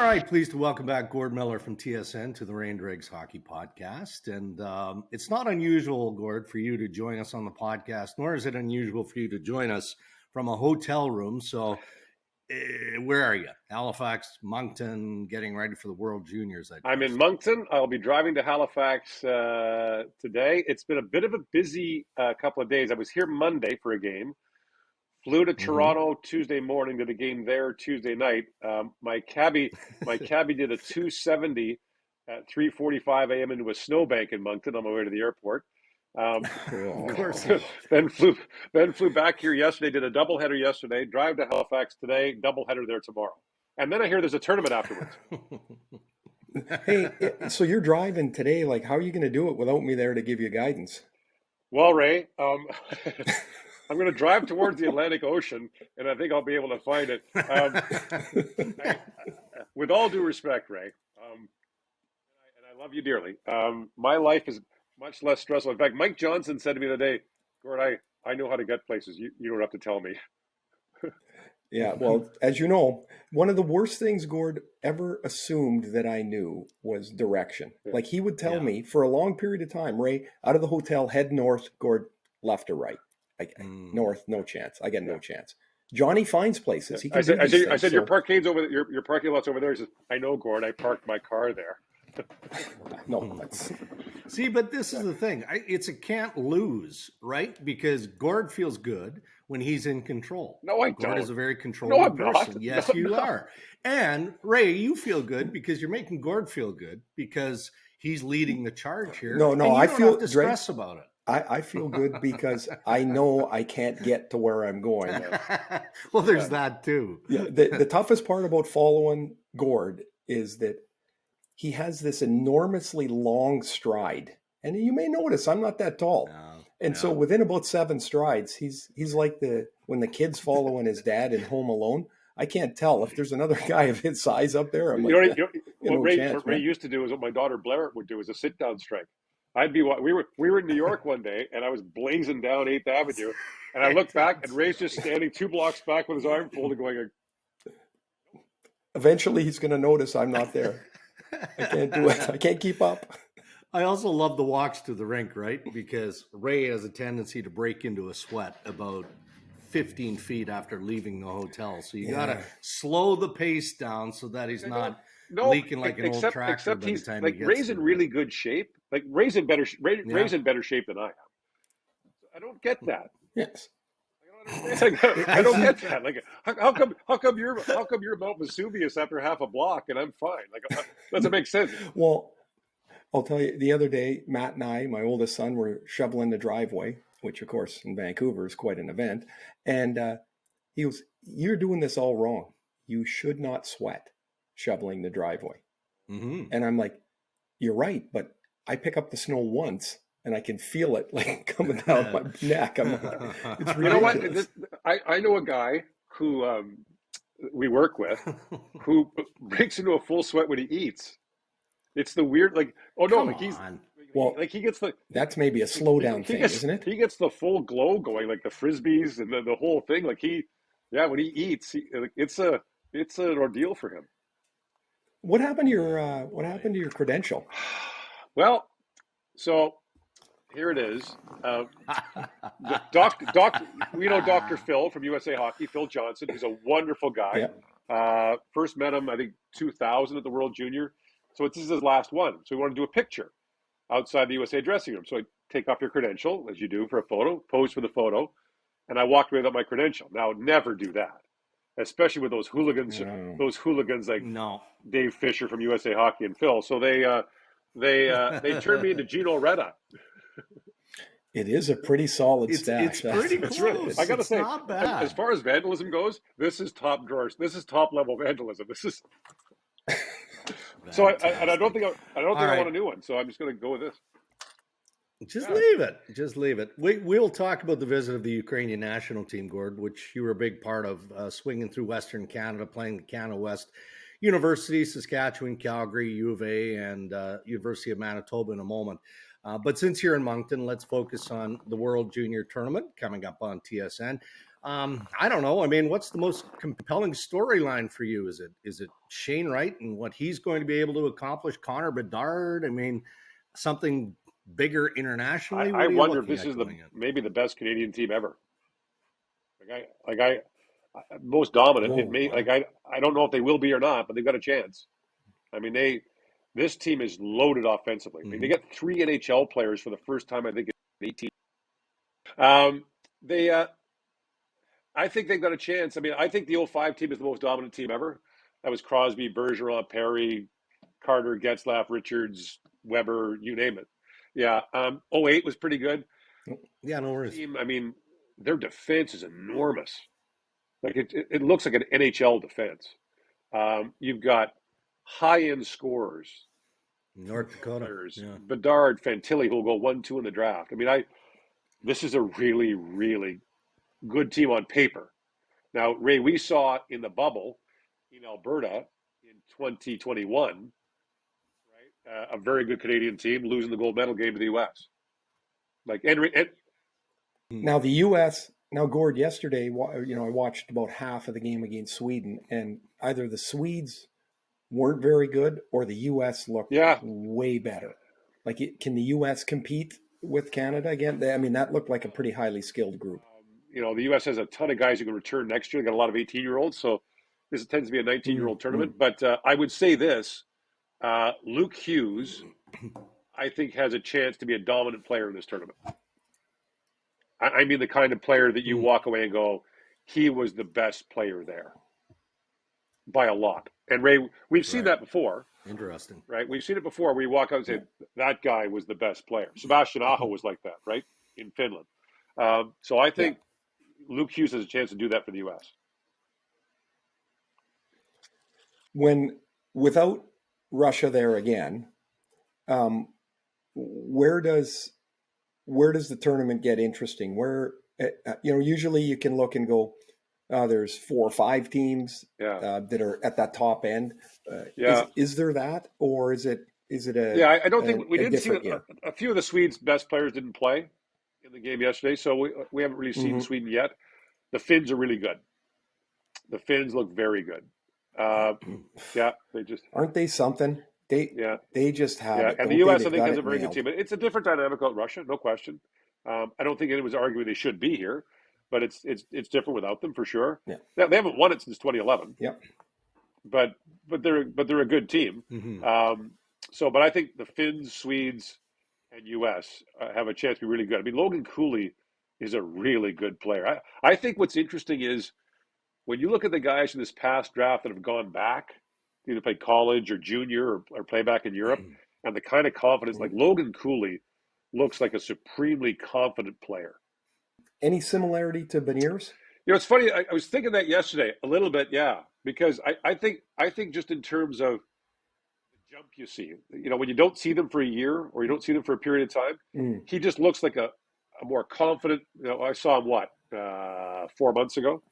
right, pleased to welcome back Gord Miller from TSN to the Ray and Dregs Hockey Podcast. And it's not unusual, Gord, for you to join us on the podcast, nor is it unusual for you to join us from a hotel room. So where are you? Halifax, Moncton, getting ready for the World Juniors. I'm in Moncton. I'll be driving to Halifax today. It's been a bit of a busy couple of days. I was here Monday for a game. Flew to Toronto Tuesday morning to the game there Tuesday night. My cabbie did a 270 at 3:45 a.m. into a snowbank in Moncton on my way to the airport. Of course. Then flew back here yesterday. Did a doubleheader yesterday. Drive to Halifax today. Doubleheader there tomorrow. And then I hear there's a tournament afterwards. Hey, so you're driving today. Like, how are you going to do it without me there to give you guidance? Well, Ray, I'm going to drive towards the Atlantic Ocean, and I think I'll be able to find it. With all due respect, Ray, and I love you dearly, my life is much less stressful. In fact, Mike Johnson said to me the other day, Gord, I know how to get places. You don't have to tell me. Yeah, well, as you know, one of the worst things Gord ever assumed that I knew was direction. Like, he would tell me for a long period of time, Ray, out of the hotel, head north, Gord, left or right. North, no chance. I get no chance. Johnny finds places. He can I said your parkade's over there. Your parking lot's over there. He says, I know, Gord. I parked my car there. No, that's... See, but this is the thing. It's a can't lose, right? Because Gord feels good when he's in control. No, I don't. Gord is a very controlling person. Not. Yes, you are. And Ray, you feel good because you're making Gord feel good because he's leading the charge here. No, I feel have to stress about it. I feel good because I know I can't get to where I'm going. Well, there's that too. Yeah, the toughest part about following Gord is that he has this enormously long stride. And you may notice I'm not that tall. So within about 7 strides, he's like when the kid's following his dad in Home Alone. I can't tell if there's another guy of his size up there. What Ray used to do is what my daughter Blair would do is a sit-down strike. We were in New York one day, and I was blazing down 8th Avenue, and I looked back, and Ray's just standing 2 blocks back with his arm folded, going. Eventually, he's going to notice I'm not there. I can't do it. I can't keep up. I also love the walks to the rink, right? Because Ray has a tendency to break into a sweat about 15 feet after leaving the hotel. So you got to slow the pace down so that he's not leaking like an old tractor. Except he's like Ray's in really good shape. Like Ray's in better shape than I am. I don't get that. Yes. I don't get that. Like, how come you're Mount Vesuvius after half a block and I'm fine? Like, doesn't make sense. Well, I'll tell you, the other day, Matt and I, my oldest son, were shoveling the driveway, which of course in Vancouver is quite an event. And he was, "You're doing this all wrong. You should not sweat shoveling the driveway." And I'm like, "You're right, but I pick up the snow once and I can feel it like coming down my neck." I'm like, it's ridiculous. You know what? I know a guy who we work with who breaks into a full sweat when he eats. It's the weird, like, he gets the. That's maybe a slow down thing, isn't it? He gets the full glow going, like the Frisbees and the whole thing. Like when he eats, it's an ordeal for him. What happened to your credential? Well, so here it is. We know Dr. Phil from USA Hockey, Phil Johnson, who's a wonderful guy. Yeah. First met him, I think, 2000 at the World Junior. So this is his last one. So we want to do a picture outside the USA dressing room. So I take off your credential, as you do for a photo, pose for the photo, and I walked away without my credential. Now, never do that, especially with those hooligans. No. Those hooligans like Dave Fisher from USA Hockey and Phil. So they turned me into Gino Reda. It is a pretty solid stash. It's pretty close. I got to say, not bad. As far as vandalism goes, this is top drawers. This is top level vandalism. This is. So I don't think I want a new one. So I'm just going to go with this. Just leave it. Just leave it. We'll talk about the visit of the Ukrainian national team, Gord, which you were a big part of, swinging through Western Canada, playing the Canada West University, Saskatchewan, Calgary, U of A, and University of Manitoba in a moment. But since you're in Moncton, let's focus on the World Junior Tournament coming up on TSN. I don't know. I mean, what's the most compelling storyline for you? Is it Shane Wright and what he's going to be able to accomplish? Connor Bedard? I mean, something bigger internationally? I wonder if this is maybe the best Canadian team ever. Most dominant. Whoa, It may wow. I don't know if they will be or not, but they've got a chance. I mean, this team is loaded offensively. I mean, they got 3 NHL players for the first time, I think, in 18. They I think they've got a chance. I mean, I think the 05 team is the most dominant team ever. That was Crosby, Bergeron, Perry, Carter, Getzlaf, Richards, Weber, you name it. Yeah. 08 was pretty good. Yeah, no worries. Team, I mean, their defense is enormous. Like it looks like an NHL defense. You've got high-end scorers, North Dakota, players, yeah. Bedard, Fantilli, who will go 1-2 in the draft. I mean, this is a really, really good team on paper. Now, Ray, we saw in the bubble in Alberta in 2021, right, a very good Canadian team losing the gold medal game to the U.S. Now the U.S. Now, Gord, yesterday, I watched about half of the game against Sweden, and either the Swedes weren't very good or the U.S. looked way better. Like, can the U.S. compete with Canada again? I mean, that looked like a pretty highly skilled group. The U.S. has a ton of guys who can return next year. They got a lot of 18-year-olds, so this tends to be a 19-year-old tournament. But I would say this: Luke Hughes, I think, has a chance to be a dominant player in this tournament. I mean, the kind of player that you walk away and go, he was the best player there by a lot. And Ray, we've seen that before. Interesting. Right? We've seen it before where you walk out and say, that guy was the best player. Sebastian Aho was like that, right? In Finland. So I think Luke Hughes has a chance to do that for the U.S. Without Russia there again, where does the tournament get interesting? Where usually you can look and go, there's 4 or 5 teams that are at that top end. Is there that, or is it a? Yeah, I don't think we didn't see a few of the Swedes' best players didn't play in the game yesterday, so we haven't really seen Sweden yet. The Finns are really good. The Finns look very good. They just aren't they something? They just have it. And the U.S. I think has a very good team. It's a different dynamic out Russia, no question. I don't think anyone's arguing they should be here, but it's different without them for sure. Yeah. They haven't won it since 2011. Yeah. But they're a good team. But I think the Finns, Swedes, and U.S. Have a chance to be really good. I mean, Logan Cooley is a really good player. I think what's interesting is when you look at the guys in this past draft that have gone back, either play college or junior or play back in Europe, and the kind of confidence, like Logan Cooley looks like a supremely confident player. Any similarity to Beniers? It's funny. I was thinking that yesterday a little bit, because I think just in terms of the jump you see, when you don't see them for a year or you don't see them for a period of time, he just looks like a more confident. I saw him 4 months ago,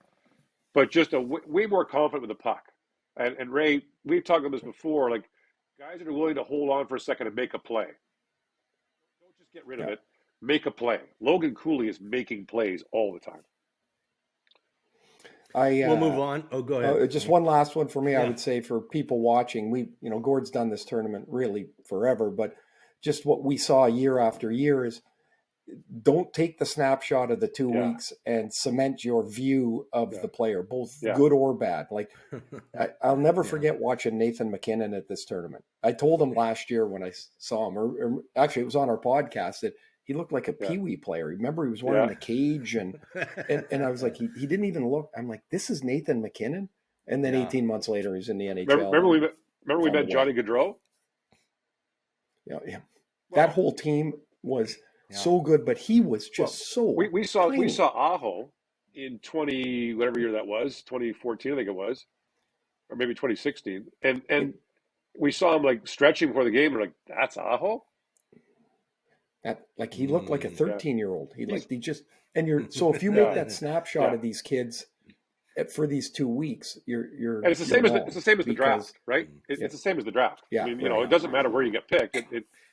but just way more confident with the puck. And Ray, we've talked about this before. Like guys that are willing to hold on for a second and make a play. Don't just get rid of it. Make a play. Logan Cooley is making plays all the time. We'll move on. Oh, go ahead. Just one last one for me. I would say for people watching, Gord's done this tournament really forever, but just what we saw year after year is don't take the snapshot of the 2 weeks and cement your view of the player, both good or bad. Like I'll never forget watching Nathan McKinnon at this tournament. I told him last year when I saw him, or actually it was on our podcast, that he looked like a peewee player. Remember, he was wearing the cage, and I was like, he didn't even look. I'm like, this is Nathan McKinnon, and then 18 months later, he's in the NHL. Remember we met Johnny Gaudreau. Yeah. That whole team was so good, but he was just We saw Aho in 20 whatever year that was, 2014, I think it was, or maybe 2016, and we saw him like stretching before the game. And we're like, that's Aho. Like he looked like a 13-year-old. So if you make that snapshot of these kids for these 2 weeks, you're and it's the same as the draft, right? It's the same as the draft. Yeah, I mean, it doesn't matter where you get picked.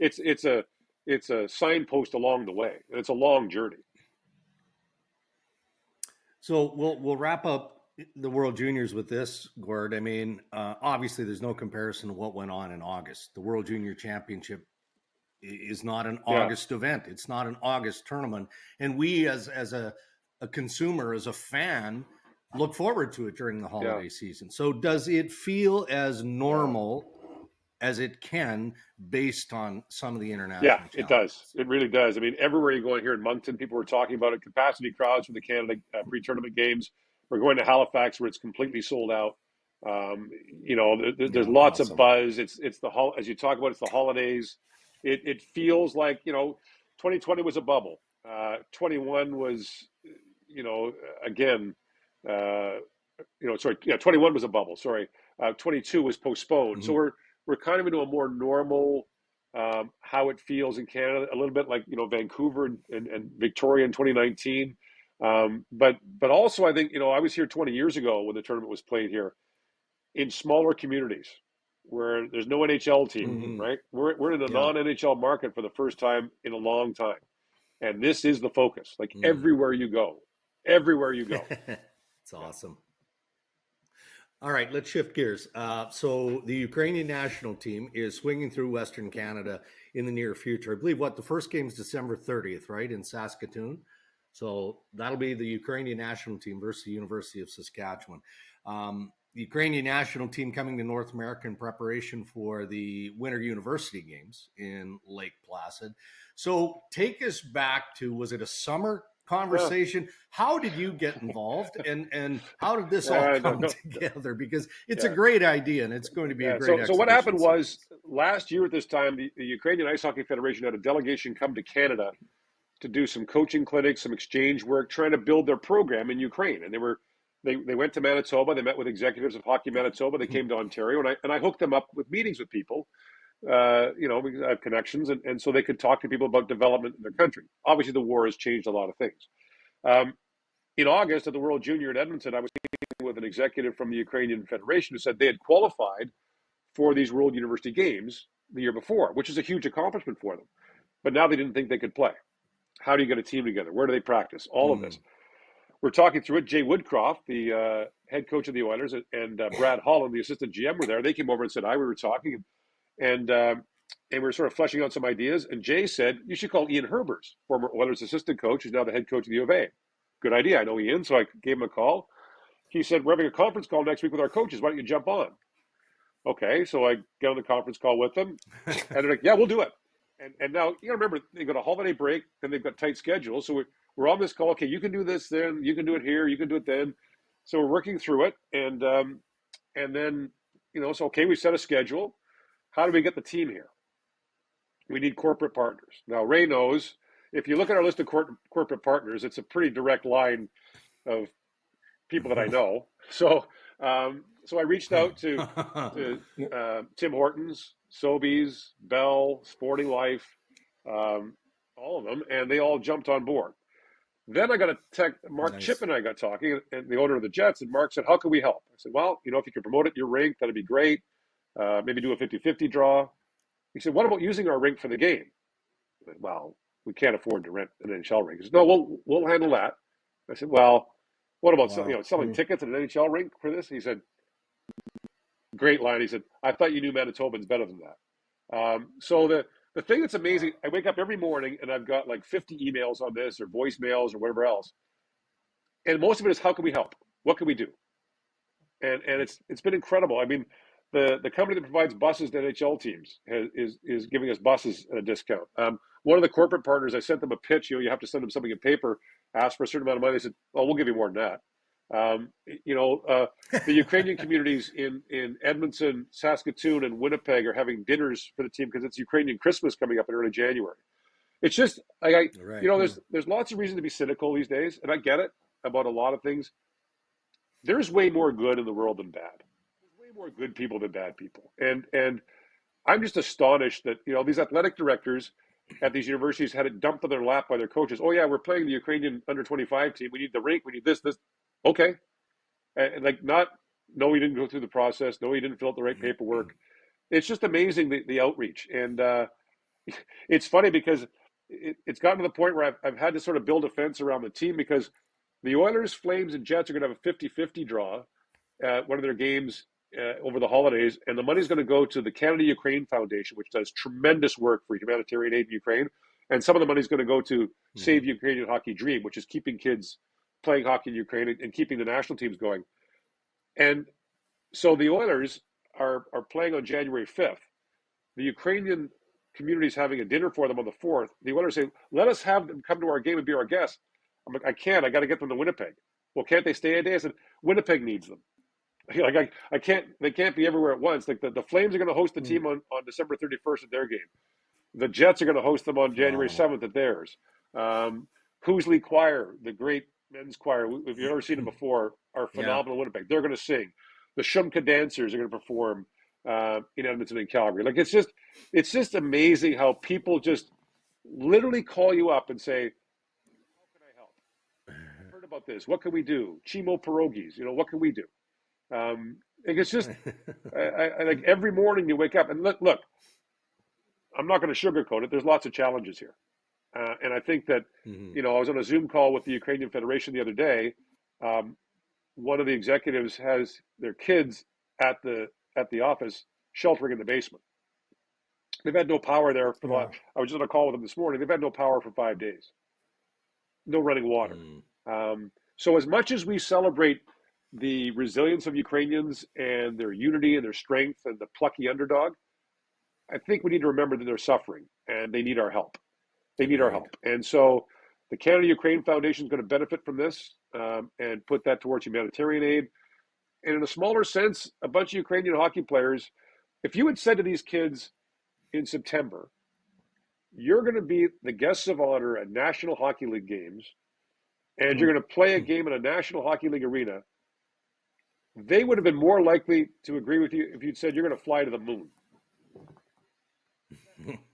It's a signpost along the way, and it's a long journey. So we'll wrap up the World Juniors with this, Gord. I mean, obviously, there's no comparison to what went on in August. The World Junior Championship is not an August event. It's not an August tournament, and we, as a consumer, as a fan, look forward to it during the holiday season. So, does it feel as normal as it can, based on some of the international challenges? It does. It really does. I mean, everywhere you go here in Moncton, people were talking about it. Capacity crowds for the Canada pre-tournament games. We're going to Halifax where it's completely sold out. There's lots of buzz. It's the as you talk about, it's the holidays. It feels like 2020 was a bubble. 21 was, again, 21 was a bubble. Sorry, 22 was postponed. Mm-hmm. So we're kind of into a more normal. How it feels in Canada, a little bit like Vancouver and Victoria in 2019, but also I think I was here 20 years ago when the tournament was played here in smaller communities where there's no NHL team, right? We're in a non-NHL market for the first time in a long time, and this is the focus. Like everywhere you go. It's awesome. All right, let's shift gears. So the Ukrainian national team is swinging through Western Canada in the near future. I believe the first game is December 30th, right, in Saskatoon. So that'll be the Ukrainian national team versus the University of Saskatchewan. The Ukrainian national team coming to North America in preparation for the Winter University Games in Lake Placid. So take us back to, was it a summer conversation? How did you get involved, and how did this all come together? Because it's a great idea, and it's going to be a great So what happened was, last year at this time, the Ukrainian Ice Hockey Federation had a delegation come to Canada to do some coaching clinics, some exchange work, trying to build their program in Ukraine. And they went to Manitoba. They met with executives of Hockey Manitoba. They came to Ontario, and I hooked them up with meetings with people. Because I have connections, and so they could talk to people about development in their country. Obviously, the war has changed a lot of things. In August at the World Junior in Edmonton, I was speaking with an executive from the Ukrainian Federation who said they had qualified for these World University Games the year before, which is a huge accomplishment for them. But now they didn't think they could play. How do you get a team together? Where do they practice? All of this. We're talking through it. Jay Woodcroft, the head coach of the Oilers, and Brad Holland, the assistant GM, were there. They came over and said, "Hi." We were talking. And we were sort of fleshing out some ideas. And Jay said, you should call Ian Herbers, former Oilers assistant coach, who's now the head coach of the U of A. Good idea. I know Ian, so I gave him a call. He said, we're having a conference call next week with our coaches. Why don't you jump on? Okay, so I get on the conference call with them. And they're like, yeah, we'll do it. And now, you got to remember, they've got a holiday break, and they've got tight schedules. So we're on this call. Okay, you can do this then. You can do it here. You can do it then. So we're working through it. And then, so, okay, we set a schedule. How do we get the team here? We need corporate partners. Now, Ray knows, if you look at our list of corporate partners, it's a pretty direct line of people that I know. So I reached out to Tim Hortons, Sobeys, Bell, Sporting Life, all of them, and they all jumped on board. Then I got a text, Mark Chip and I got talking, and the owner of the Jets, and Mark said, how can we help? I said, well, if you could promote it, your rink, that'd be great. Maybe do a 50-50 draw. He said, what about using our rink for the game? I said, well, we can't afford to rent an NHL rink. He said, no, we'll handle that. I said, well, what about selling tickets at an NHL rink for this? He said, great line. He said, I thought you knew Manitobans better than that. So the thing that's amazing, I wake up every morning and I've got like 50 emails on this or voicemails or whatever else. And most of it is, how can we help? What can we do? And it's been incredible. I mean, the company that provides buses to NHL teams is giving us buses at a discount. One of the corporate partners, I sent them a pitch. You have to send them something in paper, ask for a certain amount of money. They said, "Oh, we'll give you more than that." The Ukrainian communities in Edmonton, Saskatoon, and Winnipeg are having dinners for the team because it's Ukrainian Christmas coming up in early January. It's just like there's lots of reason to be cynical these days, and I get it about a lot of things. There's way more good in the world than bad. More good people than bad people, and I'm just astonished that these athletic directors at these universities had it dumped on their lap by their coaches. Oh yeah, we're playing the Ukrainian under-25 team. We need the rink. We need this. Okay, and no, he didn't go through the process. No, he didn't fill out the right paperwork. It's just amazing the outreach, and it's funny because it's gotten to the point where I've had to sort of build a fence around the team because The Oilers, Flames, and Jets are going to have a 50-50 draw at one of their games over the holidays, and the money's going to go to the Canada-Ukraine Foundation, which does tremendous work for humanitarian aid in Ukraine. And some of the money is going to go to Save Ukrainian Hockey Dream, which is keeping kids playing hockey in Ukraine and keeping the national teams going. And so the Oilers are playing on January 5th. The Ukrainian community is having a dinner for them on the 4th. The Oilers say, let us have them come to our game and be our guests. I'm like, I can't. I got to get them to Winnipeg. Well, can't they stay a day? I said, Winnipeg needs them. Like I can't. They can't be everywhere at once. Like the Flames are going to host the team on December 31st at their game. The Jets are going to host them on January 7th at theirs. Huxley Choir, the great men's choir, if you've ever seen them before, are phenomenal in Winnipeg. They're going to sing. The Shumka Dancers are going to perform in Edmonton and Calgary. Like it's just amazing how people just literally call you up and say, "How can I help? I've heard about this. What can we do? Chimo pierogies. What can we do?" It's just I like every morning you wake up and look. I'm not going to sugarcoat it. There's lots of challenges here, and I think that I was on a Zoom call with the Ukrainian Federation the other day. One of the executives has their kids at the office sheltering in the basement. They've had no power there for the last. I was just on a call with them this morning. They've had no power for 5 days. No running water. So as much as we celebrate the resilience of Ukrainians and their unity and their strength and the plucky underdog, I think we need to remember that they're suffering and they need our help. They need our help. And so the Canada-Ukraine Foundation is going to benefit from this and put that towards humanitarian aid. And in a smaller sense, a bunch of Ukrainian hockey players, if you had said to these kids in September, you're going to be the guests of honor at National Hockey League games, and you're going to play a game in a National Hockey League arena, they would have been more likely to agree with you if you'd said you're going to fly to the moon.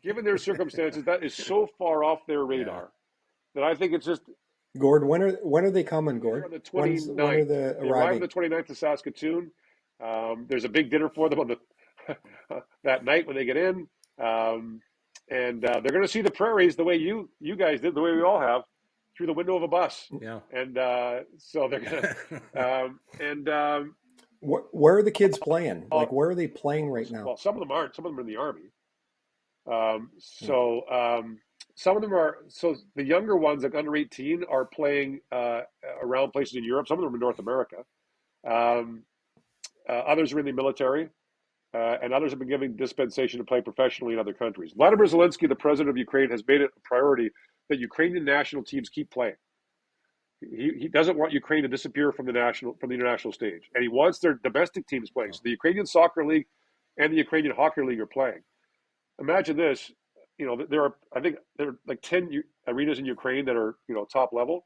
Given their circumstances, that is so far off their radar that I think it's just. Gord, when are they coming, Gord? On the 29th. When are they arrive on the 29th to Saskatoon. There's a big dinner for them on the that night when they get in, and they're going to see the prairies the way you guys did, the way we all have, through the window of a bus. Yeah. And so they're going to. Where are the kids playing? Like, where are they playing right now? Well, some of them aren't. Some of them are in the Army. Some of them are. So the younger ones, like under 18, are playing around places in Europe. Some of them are in North America. Others are in the military, and others have been given dispensation to play professionally in other countries. Vladimir Zelensky, the president of Ukraine, has made it a priority that Ukrainian national teams keep playing. He doesn't want Ukraine to disappear from the international stage, and he wants their domestic teams playing. So the Ukrainian Soccer League and the Ukrainian Hockey League are playing. Imagine this. There are like 10 arenas in Ukraine that are top level.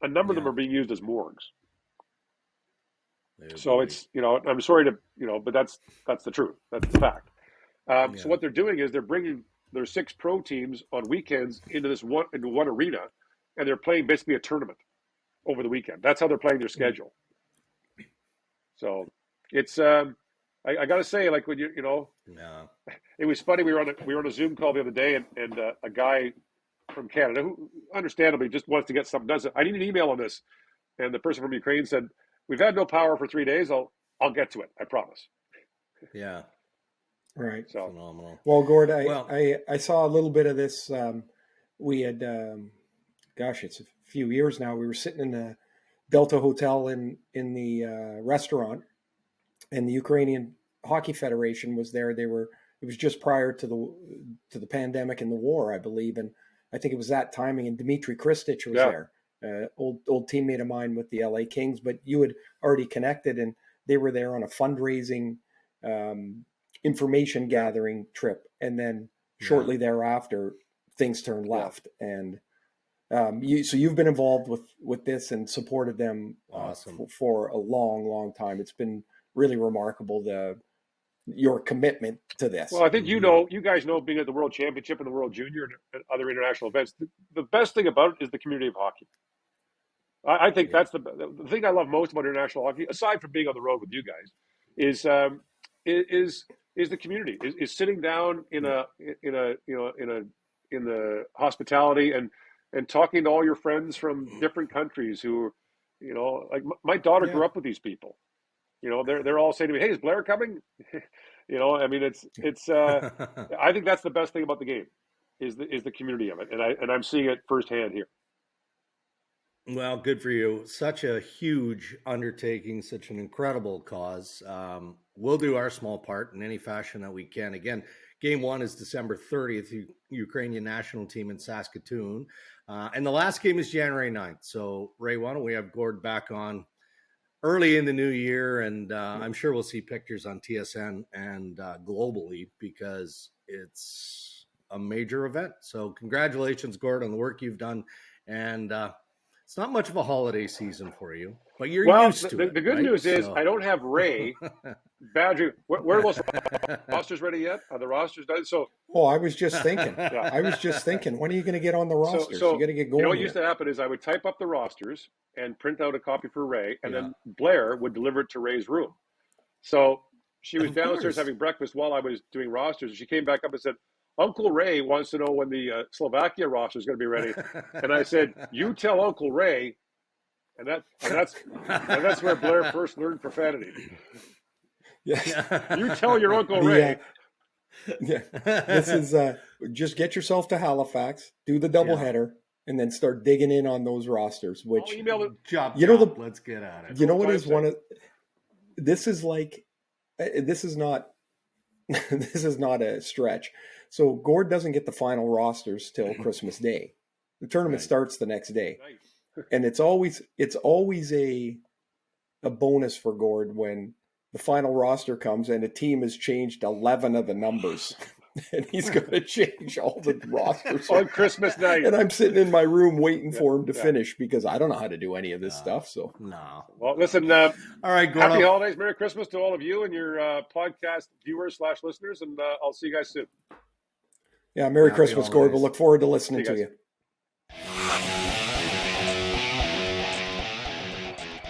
A number of them are being used as morgues. So it's I'm sorry to but that's the truth. That's the fact. So what they're doing is they're bringing their 6 pro teams on weekends into one arena, and they're playing basically a tournament over the weekend. That's how they're playing their schedule. So it's I got to say, like when it was funny. We were on a Zoom call the other day, and a guy from Canada who understandably just wants to get something done said, I need an email on this, and the person from Ukraine said, we've had no power for 3 days. I'll get to it. I promise. Yeah. Right. So phenomenal. Well, Gord, I saw a little bit of this. We had, it's a few years now. We were sitting in the Delta Hotel in the restaurant, and the Ukrainian Hockey Federation was there. It was just prior to the pandemic and the war, I believe, and I think it was that timing. And Dmitry Kristich was there, old teammate of mine with the LA Kings. But you had already connected, and they were there on a fundraising, information gathering trip, and then shortly thereafter, things turned left. And you've been involved with this and supported them for a long time. It's been really remarkable your commitment to this. Well, I think you guys know, being at the World Championship and the World Junior and other international events, the best thing about it is the community of hockey. I think that's the thing I love most about international hockey, aside from being on the road with you guys, is the community. Is sitting down in the hospitality and and talking to all your friends from different countries who, like my daughter grew up with these people. They're all saying to me, "Hey, is Blair coming?" I mean, it's. I think that's the best thing about the game, is the community of it, and I'm seeing it firsthand here. Well, good for you. Such a huge undertaking, such an incredible cause. We'll do our small part in any fashion that we can. Again, game one is December 30th, Ukrainian national team in Saskatoon. And the last game is January 9th. So, Ray, why don't we have Gord back on early in the new year? And I'm sure we'll see pictures on TSN and globally, because it's a major event. So congratulations, Gord, on the work you've done. And it's not much of a holiday season for you, but you're used to it. The good news is I don't have Ray badgering. Where are those rosters ready yet? Are the rosters done? So, I was just thinking. I was just thinking, when are you going to get on the rosters? So you got to get going. What used to happen is I would type up the rosters and print out a copy for Ray, and then Blair would deliver it to Ray's room. So she was downstairs having breakfast while I was doing rosters, and she came back up and said, "Uncle Ray wants to know when the Slovakia roster is going to be ready." And I said, "You tell Uncle Ray," and that's where Blair first learned profanity. Yeah. You tell your Uncle Ray. This is just get yourself to Halifax, do the doubleheader, and then start digging in on those rosters. Which I'll email it. Let's get at it. You know what is one of this is like this is not this is not a stretch. So Gord doesn't get the final rosters till Christmas Day. The tournament starts the next day. Nice. And it's always a bonus for Gord when the final roster comes and a team has changed 11 of the numbers. And he's going to change all the rosters on Christmas night. And I'm sitting in my room waiting for him to finish, because I don't know how to do any of this stuff. So no. Well, listen. All right, Gord. Happy holidays, Merry Christmas to all of you and your podcast viewers / listeners, and I'll see you guys soon. Yeah, Merry Christmas, Gord. We'll look forward to listening to you.